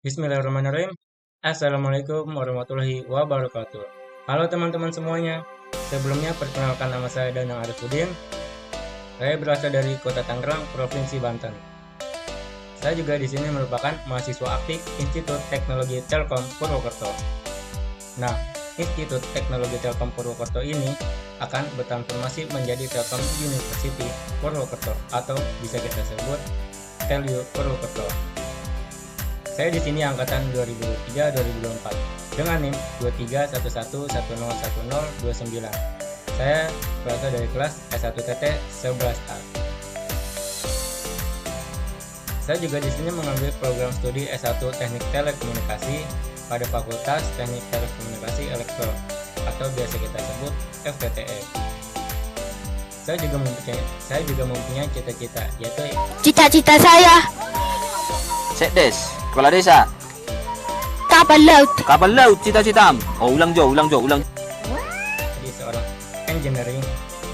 Bismillahirrahmanirrahim. Assalamualaikum warahmatullahi wabarakatuh. Halo teman-teman semuanya. Sebelumnya perkenalkan nama saya Danang Arifudin. Saya berasal dari Kota Tangerang, Provinsi Banten. Saya juga di sini merupakan mahasiswa aktif Institut Teknologi Telkom Purwokerto. Nah, Institut Teknologi Telkom Purwokerto ini akan bertransformasi menjadi Telkom University Purwokerto atau bisa kita sebut TELU Purwokerto. Saya di sini angkatan 2003-2024 dengan NIM 2311101029. Saya berasal dari kelas S1TT 11A. Saya juga di sini mengambil program studi S1 Teknik Telekomunikasi pada Fakultas Teknik Telekomunikasi Elektro atau biasa kita sebut FTTE. Saya juga mempunyai cita-cita, yaitu Cita-cita saya Sekdes, kepala desa. kapal laut. Kapal laut cita-cita. Oh, ulang Jo. menjadi seorang engineering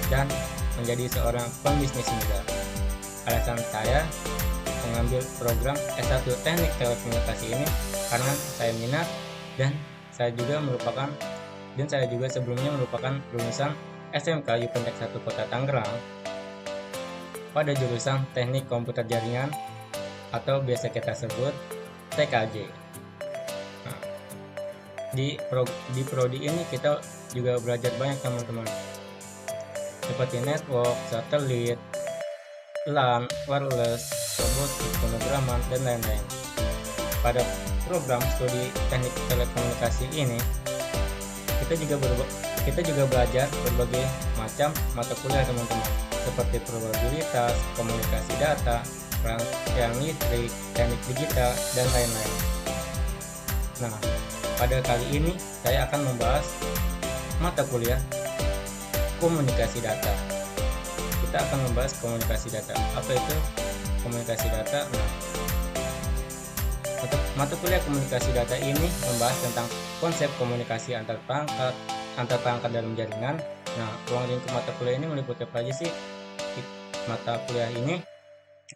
dan menjadi seorang pembisnis muda. Alasan saya mengambil program S1 Teknik Telekomunikasi ini karena saya minat dan saya juga sebelumnya merupakan lulusan SMK Yupentek 1 Kota Tangerang pada jurusan Teknik Komputer Jaringan atau biasa kita sebut TKJ. Nah, di prodi ini kita juga belajar banyak teman-teman, seperti network, satelit, LAN, wireless, robotik, pemrograman, dan lain-lain. Pada program studi teknik telekomunikasi ini, kita juga belajar berbagai macam mata kuliah teman-teman, seperti probabilitas, komunikasi data, rangkaian listrik, teknik digital, dan lain-lain. Nah, pada kali ini saya akan membahas mata kuliah komunikasi data. Kita akan membahas komunikasi data. Apa itu komunikasi data? Nah, mata kuliah komunikasi data ini membahas tentang konsep komunikasi antar perangkat dalam jaringan. Nah, ruang lingkup mata kuliah ini meliputi apa aja sih? Mata kuliah ini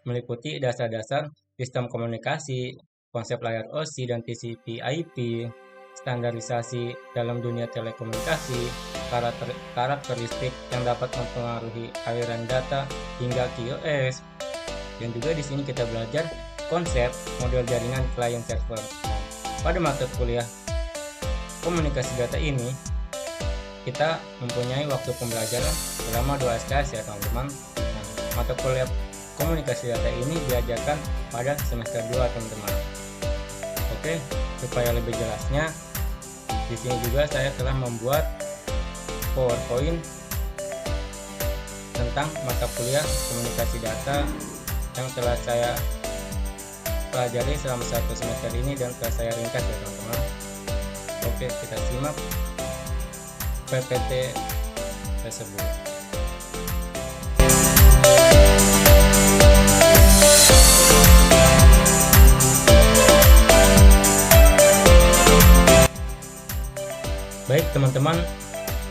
meliputi dasar-dasar sistem komunikasi, konsep layar OSI dan TCP/IP, standarisasi dalam dunia telekomunikasi, karakteristik yang dapat mempengaruhi aliran data hingga QoS. Dan juga di sini kita belajar konsep model jaringan client server. Pada mata kuliah komunikasi data ini, kita mempunyai waktu pembelajaran selama 2 SKS ya teman-teman. Nah, mata kuliah komunikasi data ini diajarkan pada semester 2 teman-teman. Oke, supaya lebih jelasnya, di sini juga saya telah membuat PowerPoint tentang mata kuliah komunikasi data yang telah saya pelajari selama 1 semester ini dan telah saya ringkas ya teman-teman. Oke, kita simak PPT tersebut. Baik teman-teman,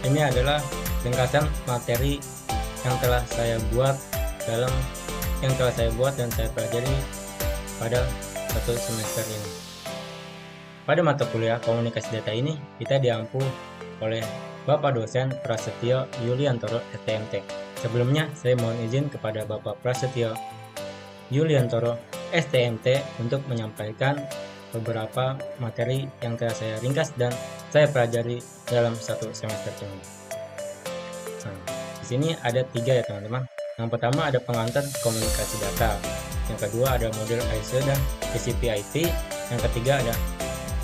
ini adalah ringkasan materi yang telah saya buat dan saya pelajari pada 1 semester ini. Pada mata kuliah komunikasi data ini, kita diampu oleh Bapak dosen Prasetyo Yuliantoro STMT. Sebelumnya, saya mohon izin kepada Bapak Prasetyo Yuliantoro STMT untuk menyampaikan beberapa materi yang telah saya ringkas dan saya pelajari dalam 1 semester ini. Nah, di sini ada 3 ya teman-teman. Yang pertama ada pengantar komunikasi data. Yang kedua ada model ISO dan TCP/IP. Yang ketiga ada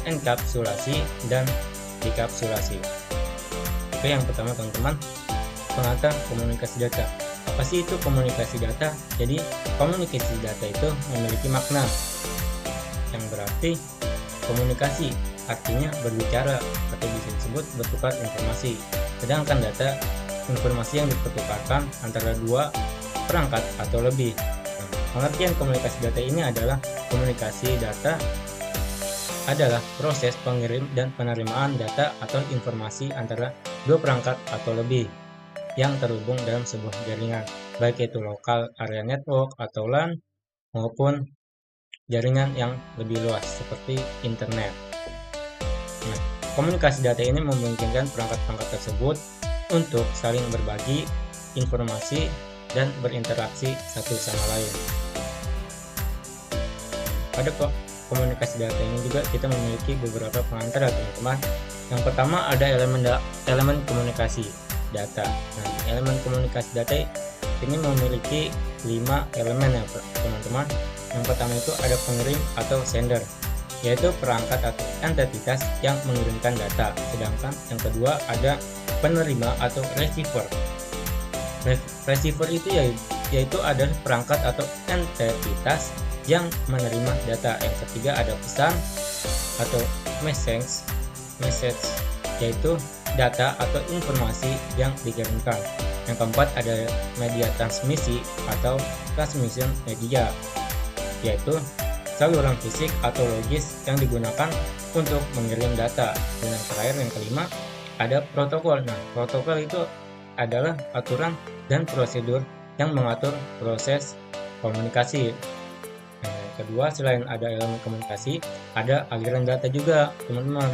enkapsulasi dan dekapsulasi. Oke, yang pertama teman-teman, pengantar komunikasi data. Apa sih itu komunikasi data? Jadi komunikasi data itu memiliki makna yang berarti komunikasi, artinya berbicara atau bisa disebut bertukar informasi. Sedangkan data, informasi yang dipertukarkan antara 2 perangkat atau lebih. Pengertian komunikasi data ini adalah komunikasi data adalah proses pengirim dan penerimaan data atau informasi antara dua perangkat atau lebih yang terhubung dalam sebuah jaringan, baik itu lokal area network atau LAN maupun jaringan yang lebih luas seperti internet. Nah, komunikasi data ini memungkinkan perangkat-perangkat tersebut untuk saling berbagi informasi dan berinteraksi satu sama lain. Pada komunikasi data ini juga kita memiliki beberapa pengantar, teman-teman. Yang pertama ada elemen komunikasi data. Nah, elemen komunikasi data ini memiliki 5 elemen ya, teman-teman. Yang pertama itu ada pengirim atau sender, yaitu perangkat atau entitas yang mengirimkan data. Sedangkan yang kedua ada penerima atau receiver. Receiver itu yaitu adalah perangkat atau entitas yang menerima data. Yang ketiga ada pesan atau message, yaitu data atau informasi yang dikirimkan. Yang keempat ada media transmisi atau transmission media, yaitu saluran fisik atau logis yang digunakan untuk mengirim data. Dan yang terakhir yang kelima ada protokol. Nah, protokol itu adalah aturan dan prosedur yang mengatur proses komunikasi. Nah, yang kedua, selain ada elemen komunikasi, ada aliran data juga, teman-teman.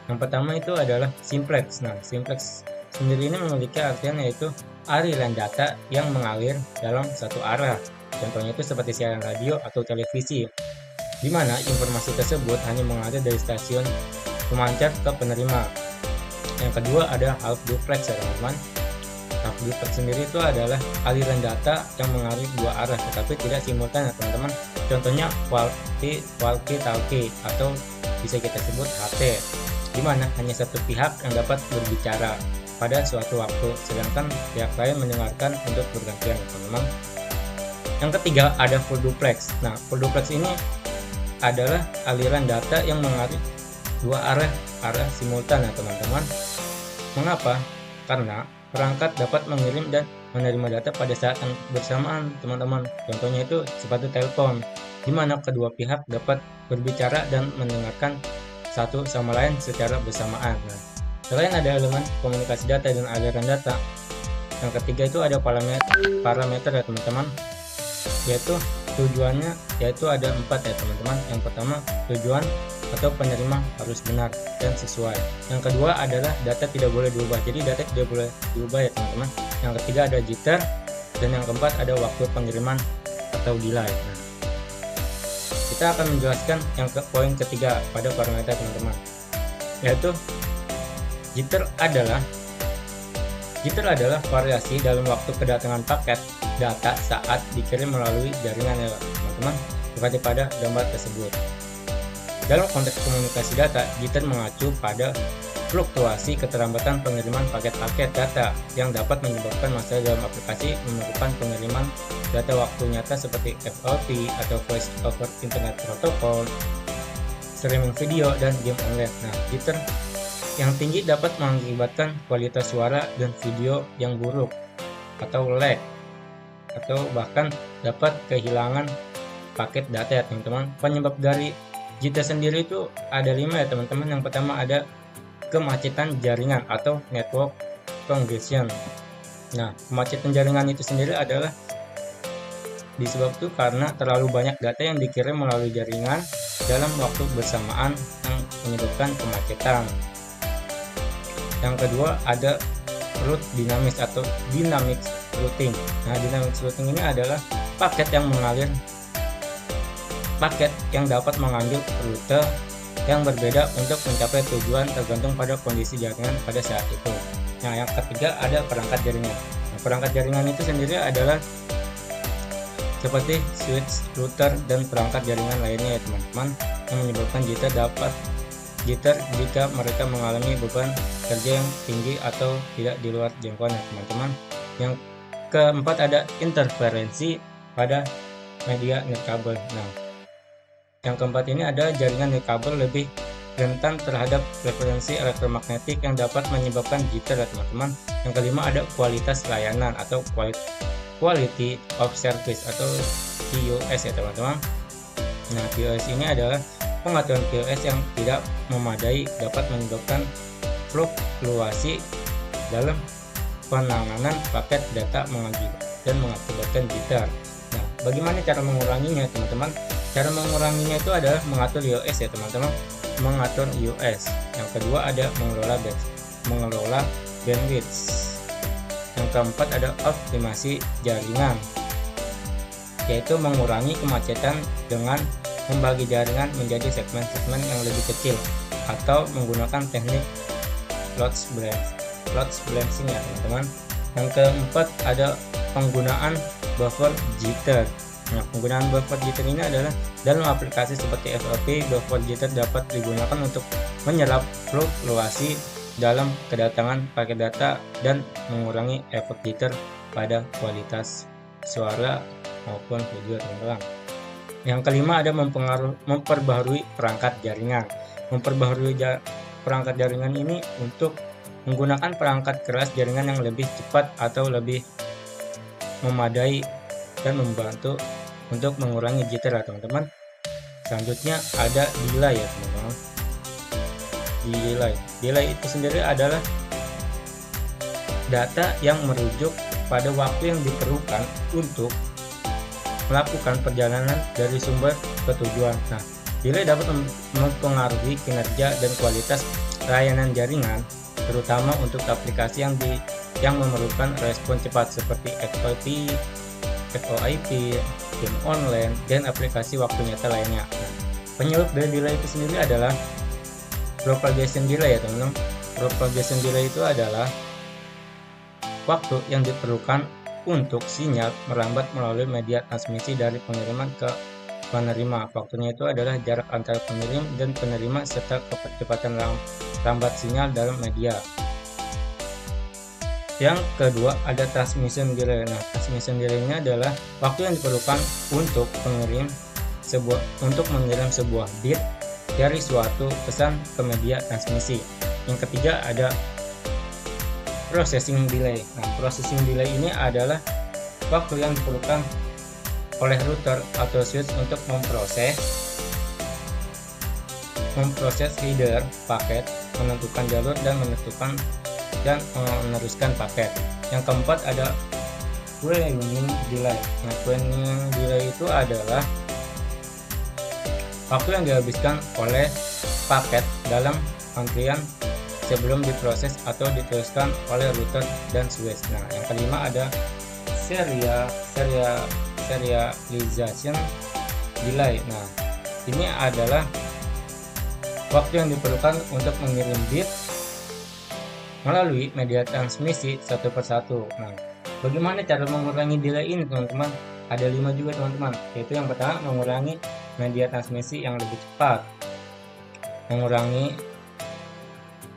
Yang pertama itu adalah simplex. Nah, simplex sendiri ini memiliki artian yaitu aliran data yang mengalir dalam satu arah. Contohnya itu seperti siaran radio atau televisi, di mana informasi tersebut hanya mengalir dari stasiun pemancar ke penerima. Yang kedua ada half duplex ya, teman-teman. Half duplex sendiri itu adalah aliran data yang mengalir dua arah tetapi tidak simultan ya, teman-teman. Contohnya walkie-talkie atau bisa kita sebut HP, di mana hanya satu pihak yang dapat berbicara pada suatu waktu, sedangkan pihak lain mendengarkan untuk bergantian, teman-teman. Yang ketiga ada full duplex. Nah, full duplex ini adalah aliran data yang mengalir dua arah simultan ya, teman-teman. Mengapa? Karena perangkat dapat mengirim dan menerima data pada saat yang bersamaan, teman-teman. Contohnya itu seperti telepon, di mana kedua pihak dapat berbicara dan mendengarkan satu sama lain secara bersamaan. Nah, selain ada elemen komunikasi data dan aliran data, yang ketiga itu ada parameter ya, teman-teman, yaitu tujuannya, yaitu ada 4 ya, teman-teman. Yang pertama, tujuan atau penerima harus benar dan sesuai. Yang kedua adalah data tidak boleh diubah, jadi data tidak boleh diubah ya, teman-teman. Yang ketiga ada jitter, dan yang keempat ada waktu pengiriman atau delay. Nah, kita akan menjelaskan yang poin ketiga pada parameter, teman-teman, yaitu jitter adalah variasi dalam waktu kedatangan paket data saat dikirim melalui jaringan ya, teman-teman, seperti pada gambar tersebut. Dalam konteks komunikasi data, jitter mengacu pada fluktuasi keterlambatan pengiriman paket-paket data yang dapat menyebabkan masalah dalam aplikasi memerlukan pengiriman data waktu nyata seperti FTP atau Voice over Internet Protocol, streaming video, dan game online. Nah, jitter yang tinggi dapat mengakibatkan kualitas suara dan video yang buruk atau lag, atau bahkan dapat kehilangan paket data ya, teman-teman. Penyebab dari jitter sendiri itu ada 5 ya, teman-teman. Yang pertama ada kemacetan jaringan atau network congestion. Nah, kemacetan jaringan itu sendiri adalah disebabkan karena terlalu banyak data yang dikirim melalui jaringan dalam waktu bersamaan yang menyebabkan kemacetan. Yang kedua ada route dinamis atau dynamic routing. Nah, dynamic routing ini adalah paket yang dapat mengambil rute yang berbeda untuk mencapai tujuan tergantung pada kondisi jaringan pada saat itu. Nah, yang ketiga ada perangkat jaringan. Nah, perangkat jaringan itu sendiri adalah seperti switch, router, dan perangkat jaringan lainnya ya, teman-teman, yang menyebabkan jitter jika mereka mengalami beban kerja yang tinggi atau tidak di luar jangkauan ya, teman-teman. Yang keempat ada interferensi pada media nirkabel. Nah, yang keempat ini ada jaringan nirkabel lebih rentan terhadap referensi elektromagnetik yang dapat menyebabkan jitter ya, teman-teman. Yang kelima ada kualitas layanan atau quality of service atau QoS ya, teman-teman. Nah, QoS ini adalah pengaturan QoS yang tidak memadai dapat menyebabkan fluktuasi dalam penanganan paket data dan mengakibatkan jitter. Nah, bagaimana cara menguranginya, teman-teman? Cara menguranginya itu adalah mengatur IOS ya, teman-teman. Mengatur IOS. Yang kedua ada mengelola bandwidth. Yang keempat ada optimasi jaringan, yaitu mengurangi kemacetan dengan membagi jaringan menjadi segmen-segmen yang lebih kecil atau menggunakan teknik load balancing ya, teman-teman. Yang keempat ada penggunaan buffer jitter. Nah, penggunaan buffer jitter ini adalah dalam aplikasi seperti FLP. Buffer jitter dapat digunakan untuk menyerap fluktuasi dalam kedatangan paket data dan mengurangi efek jitter pada kualitas suara maupun video, teman-teman. Yang kelima ada memperbaharui perangkat jaringan. Memperbaharui perangkat jaringan ini untuk menggunakan perangkat keras jaringan yang lebih cepat atau lebih memadai dan membantu untuk mengurangi jitter ya, teman-teman. Selanjutnya ada delay ya, teman-teman. Delay itu sendiri adalah data yang merujuk pada waktu yang diperlukan untuk melakukan perjalanan dari sumber ke tujuan. Nah, delay dapat mempengaruhi kinerja dan kualitas layanan jaringan, terutama untuk aplikasi yang memerlukan respon cepat seperti FTP, VoIP, game online, dan aplikasi waktu nyata lainnya. Nah, penyebab dari delay itu sendiri adalah propagation delay ya, teman-teman. Propagation delay itu adalah waktu yang diperlukan untuk sinyal merambat melalui media transmisi dari pengiriman ke penerima. Waktunya itu adalah jarak antara pengirim dan penerima serta kecepatan lambat sinyal dalam media. Yang kedua ada transmission delay. Nah, transmission delay-nya adalah waktu yang diperlukan untuk mengirim sebuah bit dari suatu pesan ke media transmisi. Yang ketiga ada processing delay. Nah, processing delay ini adalah waktu yang diperlukan oleh router atau switch untuk memproses header paket, menentukan jalur dan meneruskan paket. Yang keempat ada queuing delay. Nah, queuing delay itu adalah waktu yang dihabiskan oleh paket dalam antrian sebelum diproses atau diteruskan oleh router dan switch. Nah, yang kelima ada serialization delay. Nah, ini adalah waktu yang diperlukan untuk mengirim bit melalui media transmisi satu persatu. Nah, bagaimana cara mengurangi delay ini, teman-teman? Ada 5 juga, teman-teman. Yaitu yang pertama mengurangi media transmisi yang lebih cepat.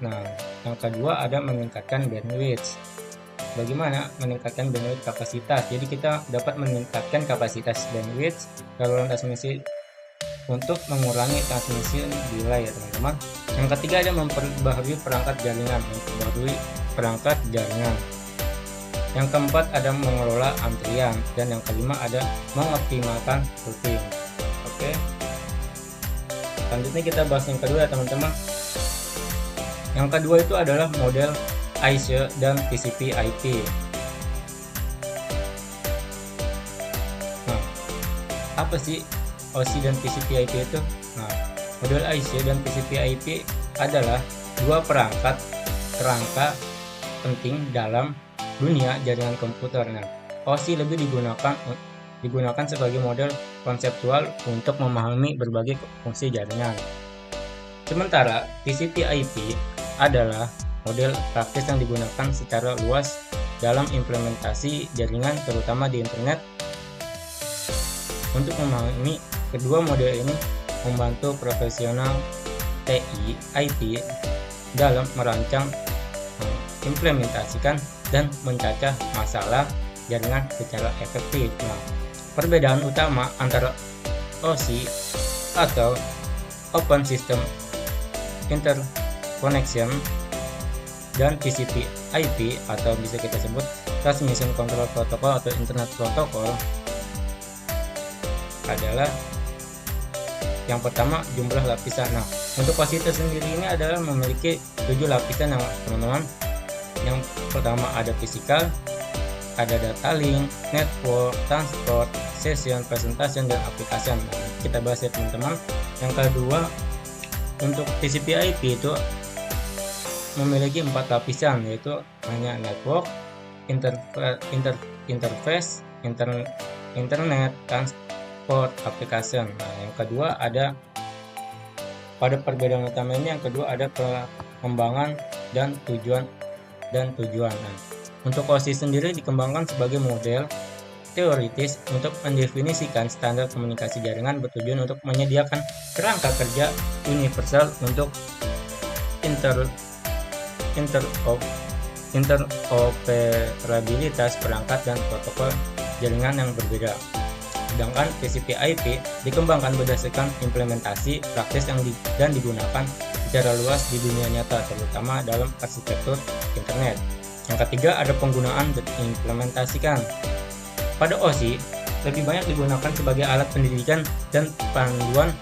Nah, yang kedua ada meningkatkan bandwidth. Bagaimana meningkatkan bandwidth kapasitas? Jadi kita dapat meningkatkan kapasitas bandwidth saluran transmisi untuk mengurangi transmisi delay ya, teman-teman. Yang ketiga ada memperbaharui perangkat jaringan. Yang keempat ada mengelola antrian, dan yang kelima ada mengoptimalkan routing. Oke. Selanjutnya kita bahas yang kedua ya, teman-teman. Yang kedua itu adalah model IC dan TCP/IP. Nah, apa sih OSI dan TCP/IP itu? Nah, model IC dan TCP/IP adalah dua kerangka penting dalam dunia jaringan komputer. Nah, OSI lebih digunakan sebagai model konseptual untuk memahami berbagai fungsi jaringan. Sementara TCP/IP adalah model praktis yang digunakan secara luas dalam implementasi jaringan, terutama di internet. Untuk memahami kedua model ini membantu profesional TI IT dalam merancang, mengimplementasikan, dan mencacah masalah jaringan secara efektif. Nah, perbedaan utama antara OSI atau Open System Interconnection dan TCP/IP atau bisa kita sebut Transmission Control Protocol atau Internet Protocol adalah Yang pertama, jumlah lapisan. Nah, untuk OSI itu sendiri ini adalah memiliki 7 lapisan teman-teman. Yang pertama ada physical, ada data link, network, transport, session, presentation, dan application. Nah, kita bahas ya teman-teman. Yang kedua, untuk TCP/IP itu memiliki 4 lapisan, yaitu hanya network, interface, internet, transport, application. Nah, yang kedua ada pada perbedaan utama ini, yang kedua ada pengembangan dan tujuan. Nah, untuk OSI sendiri dikembangkan sebagai model teoritis untuk mendefinisikan standar komunikasi jaringan bertujuan untuk menyediakan kerangka kerja universal untuk interoperabilitas perangkat dan protokol jaringan yang berbeda. Sedangkan TCP/IP dikembangkan berdasarkan implementasi praktis dan digunakan secara luas di dunia nyata, terutama dalam arsitektur internet. Yang ketiga ada penggunaan dan implementasikan. Pada OSI lebih banyak digunakan sebagai alat pendidikan dan panduan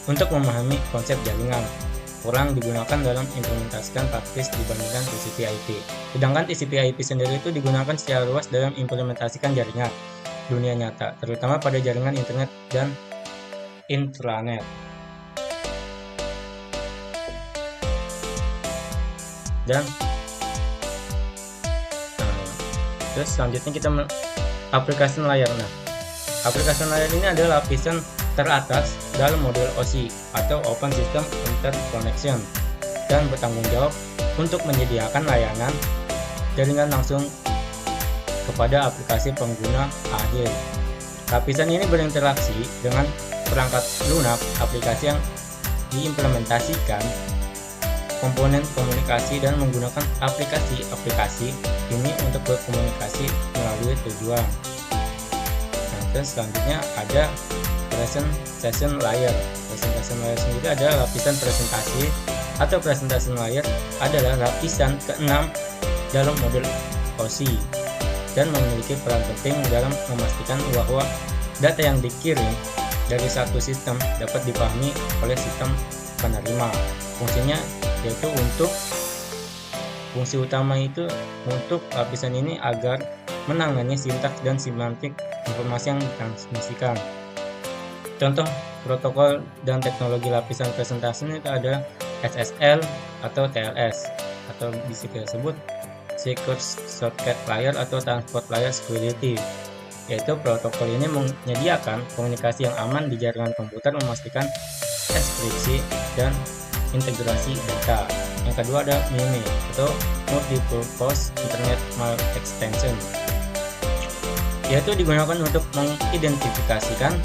untuk memahami konsep jaringan. Kurang digunakan dalam implementasikan praktis dibandingkan TCP/IP. Sedangkan TCP/IP sendiri itu digunakan secara luas dalam implementasikan jaringan dunia nyata, terutama pada jaringan internet dan intranet. Terus selanjutnya kita aplikasi layar. Nah, aplikasi layar ini adalah lapisan teratas dalam model OSI atau Open System Interconnection dan bertanggung jawab untuk menyediakan layanan jaringan langsung kepada aplikasi pengguna akhir. Lapisan ini berinteraksi dengan perangkat lunak aplikasi yang diimplementasikan komponen komunikasi dan menggunakan aplikasi ini untuk berkomunikasi melalui tujuan. Nah, terus selanjutnya ada presentation layer. Presentation layer sendiri adalah lapisan presentasi atau presentation layer adalah lapisan ke-6 dalam model OSI dan memiliki peran penting dalam memastikan bahwa data yang dikirim dari satu sistem dapat dipahami oleh sistem penerima. Fungsinya yaitu fungsi utama itu untuk lapisan ini agar menangani sintaks dan semantik informasi yang ditransmisikan. Contoh protokol dan teknologi lapisan presentasi itu ada SSL atau TLS, atau bisa kita sebut Secure Shortcut Layer atau Transport Layer Security, yaitu protokol ini menyediakan komunikasi yang aman di jaringan komputer, memastikan enkripsi dan integrasi data. Yang kedua ada MIME atau Multipurpose Internet Male Extension, yaitu digunakan untuk mengidentifikasikan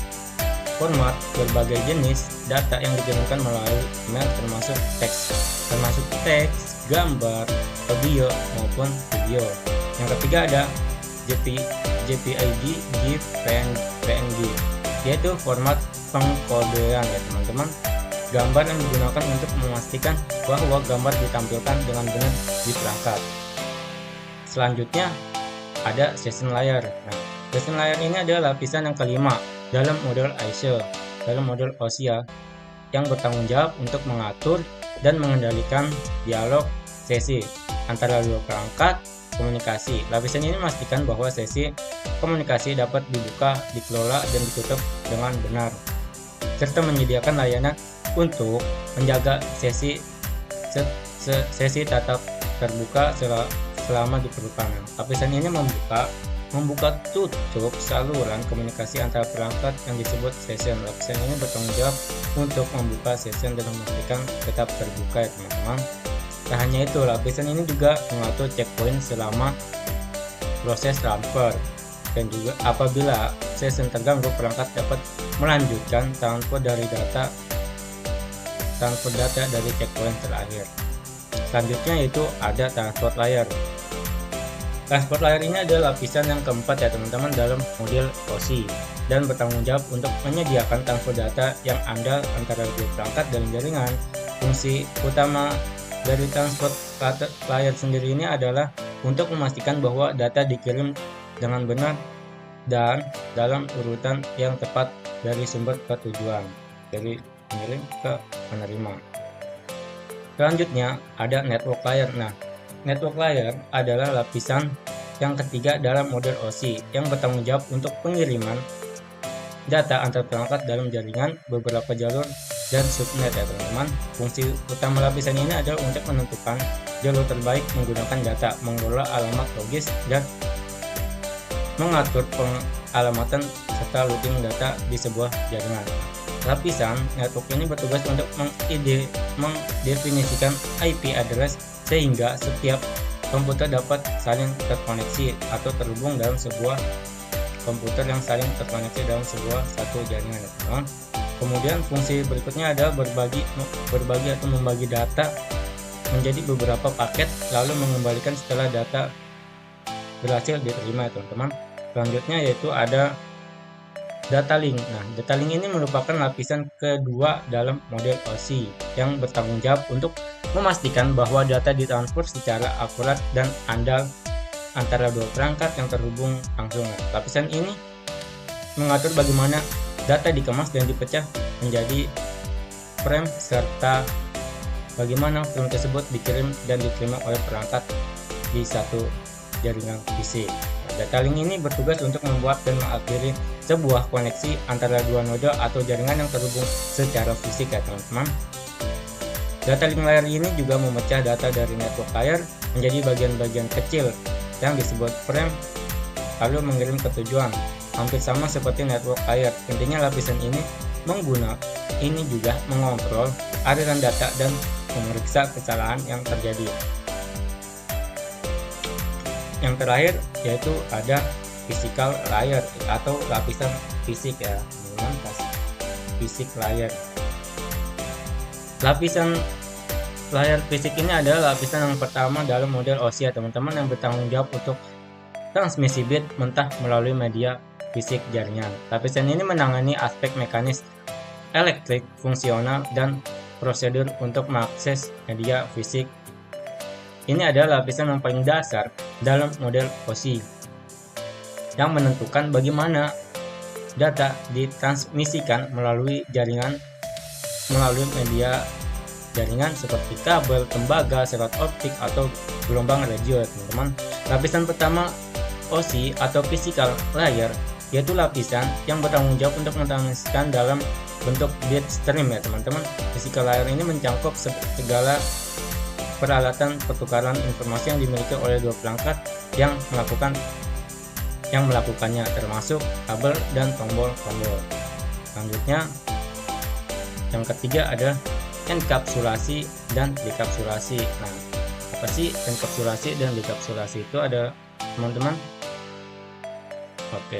format berbagai jenis data yang dikirimkan melalui email termasuk teks, gambar, audio maupun video. Yang ketiga ada JPEG, GIF, PNG, yaitu format pengkodean ya teman-teman. Gambar yang digunakan untuk memastikan bahwa gambar ditampilkan dengan benar di perangkat. Selanjutnya ada session layer. Nah, session layer ini adalah lapisan yang kelima dalam model OSI yang bertanggung jawab untuk mengatur dan mengendalikan dialog sesi antara dua perangkat komunikasi. Lapisan ini memastikan bahwa sesi komunikasi dapat dibuka, dikelola, dan ditutup dengan benar, serta menyediakan layanan untuk menjaga sesi tetap terbuka selama diperlukan. Lapisan ini membuka tutup saluran komunikasi antara perangkat yang disebut session. Lapisan ini bertanggung jawab untuk membuka session dan memastikan tetap terbuka ya teman-teman. Tak hanya itu, lapisan ini juga mengatur checkpoint selama proses transfer, dan juga apabila session terganggu, perangkat dapat melanjutkan transfer data dari checkpoint terakhir. Selanjutnya itu ada transport layer. Transport layer ini adalah lapisan yang keempat ya teman-teman dalam model OSI dan bertanggung jawab untuk menyediakan transfer data yang andal antara dua perangkat dalam jaringan. Fungsi utama dari transport layer sendiri ini adalah untuk memastikan bahwa data dikirim dengan benar dan dalam urutan yang tepat dari sumber ke tujuan. dari pengirim ke penerima. Selanjutnya ada network layer. Nah, network layer adalah lapisan yang ketiga dalam model OSI yang bertanggung jawab untuk pengiriman data antar perangkat dalam jaringan beberapa jalur dan subnet ya teman-teman. Fungsi utama lapisan ini adalah untuk menentukan jalur terbaik menggunakan data, mengelola alamat logis, dan mengatur pengalamatan serta routing data di sebuah jaringan. Lapisan network ini bertugas untuk mendefinisikan IP address sehingga setiap komputer dapat saling terkoneksi atau terhubung dalam sebuah komputer yang saling terkoneksi dalam sebuah satu jaringan. Kemudian fungsi berikutnya adalah berbagi atau membagi data menjadi beberapa paket lalu mengembalikan setelah data berhasil diterima ya teman-teman. Selanjutnya yaitu ada data link. Nah, data link ini merupakan lapisan kedua dalam model OSI yang bertanggung jawab untuk memastikan bahwa data ditransfer secara akurat dan andal antara dua perangkat yang terhubung langsung. Lapisan ini mengatur bagaimana data dikemas dan dipecah menjadi frame serta bagaimana frame tersebut dikirim dan diterima oleh perangkat di satu jaringan fisik. Data link ini bertugas untuk membuat dan mengakhiri sebuah koneksi antara dua node atau jaringan yang terhubung secara fisik ya teman-teman. Data link layer ini juga memecah data dari network layer menjadi bagian-bagian kecil yang disebut frame lalu mengirim ke tujuan. Hampir sama seperti network layer. Intinya lapisan ini juga mengontrol aliran data dan memeriksa kesalahan yang terjadi. Yang terakhir yaitu ada physical layer atau lapisan fisik ya, fisik layer. Lapisan layar fisik ini adalah lapisan yang pertama dalam model OSI ya teman-teman, yang bertanggung jawab untuk transmisi bit mentah melalui media fisik jaringan. Lapisan ini menangani aspek mekanis, elektrik, fungsional, dan prosedur untuk mengakses media fisik. Ini adalah lapisan yang paling dasar dalam model OSI yang menentukan bagaimana data ditransmisikan melalui jaringan melalui media jaringan seperti kabel, tembaga, serat optik, atau gelombang radio ya teman-teman. Lapisan pertama OSI atau physical layer yaitu lapisan yang bertanggung jawab untuk mentransmisikan dalam bentuk bit stream ya teman-teman. Physical layer ini mencakup segala peralatan pertukaran informasi yang dimiliki oleh dua perangkat yang melakukannya, termasuk kabel dan tombol-tombol. Selanjutnya yang ketiga ada enkapsulasi dan dekapsulasi. Nah, apa sih enkapsulasi dan dekapsulasi itu ada teman-teman? Oke.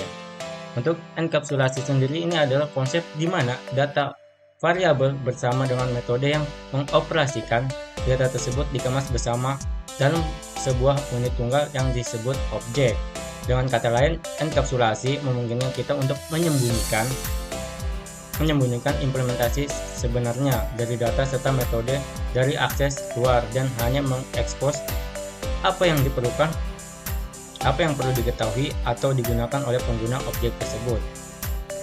Untuk enkapsulasi sendiri ini adalah konsep di mana data variabel bersama dengan metode yang mengoperasikan data tersebut dikemas bersama dalam sebuah unit tunggal yang disebut objek. Dengan kata lain, enkapsulasi memungkinkan kita untuk menyembunyikan implementasi sebenarnya dari data serta metode dari akses luar dan hanya mengekspos apa yang diperlukan, apa yang perlu diketahui atau digunakan oleh pengguna objek tersebut.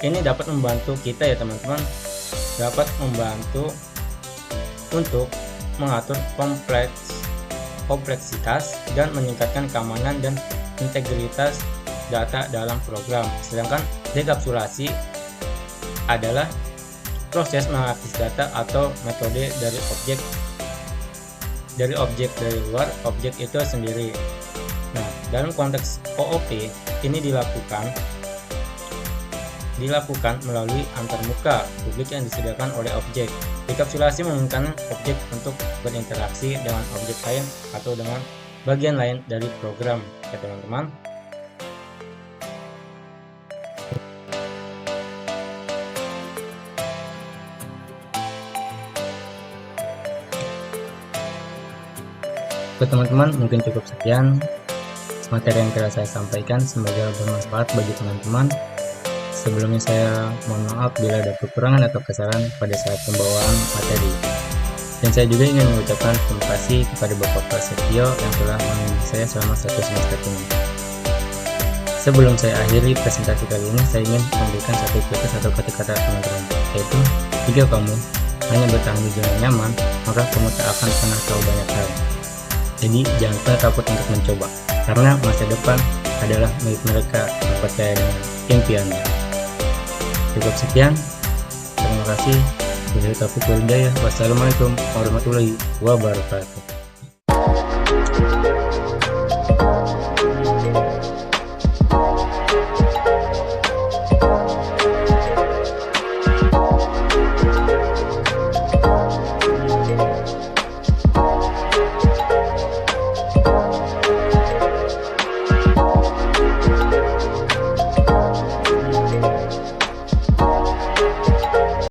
Ini dapat membantu kita ya teman-teman, dapat membantu untuk mengatur kompleksitas dan meningkatkan keamanan dan integritas data dalam program. Sedangkan dekapsulasi adalah proses mengakses data atau metode dari objek dari luar objek itu sendiri. Nah, dalam konteks OOP ini dilakukan melalui antarmuka publik yang disediakan oleh objek. Dekapsulasi memungkinkan objek untuk berinteraksi dengan objek lain atau dengan bagian lain dari program ya teman-teman. Oke teman-teman, mungkin cukup sekian materi yang telah saya sampaikan, semoga bermanfaat bagi teman-teman. Sebelumnya saya mohon maaf bila ada kekurangan atau kesalahan pada saat pembawaan materi. Dan saya juga ingin mengucapkan terima kasih kepada Bapak Prasetyo yang telah membimbing saya selama 1 semester ini. Sebelum saya akhiri presentasi kali ini, saya ingin memberikan satu quotes atau kata-kata teman-teman, yaitu Jika kamu hanya bertahan di zona nyaman, maka kamu tak akan pernah tahu banyak hal. Jadi jangan pernah takut untuk mencoba, karena masa depan adalah milik mereka yang percaya dengan impiannya. Cukup sekian, terima kasih. Wassalamualaikum warahmatullahi wabarakatuh.